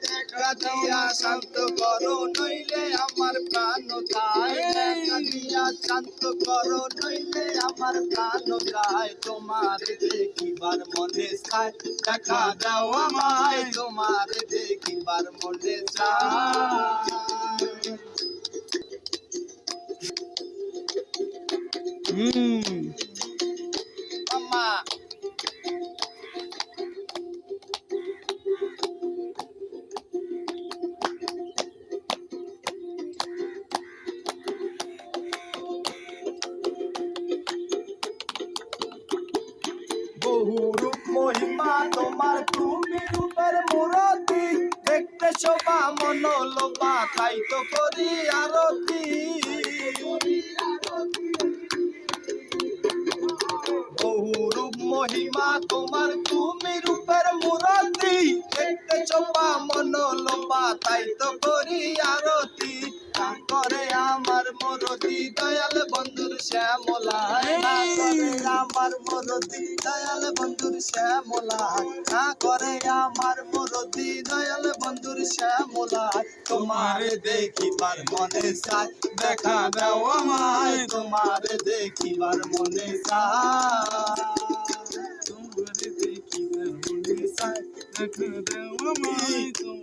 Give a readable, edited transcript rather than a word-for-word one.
দেখা দিয়া শান্ত করো নইলে আমার প্রাণ যায়। দেখা দিয়া শান্ত করো নইলে আমার প্রাণ যায়। তোমার দেখিবার মনে চায়, দেখা দাও আমায় তোমার দেখিবার মনে চায়। মামা বহুরূপ মহিমা তোমার, তুমি রূপের মূরতি। দেখতে শোভা মনোলোভা, তাই তো করি আরতি। বহুরূপ মহিমা তোমার, তুমি রূপের মূরতি। দেখতে শোভা মনোলোভা, তাই তো করি আরতি। না করে আমার মরতি দয়াল বন্ধুর শ্যামলায়। না করে আমার মরতি দয়াল বন্ধুর শ্যামলায়। না করে আমার মরতি দয়াল বন্ধুর শ্যামলায়। তোমারে দেখিবার মনে চায়, দেখা দাও আমায় তোমারে দেখিবার মনে চায়। তোমারে দেখিবার মনে চায়, দেখা দাও আমায়।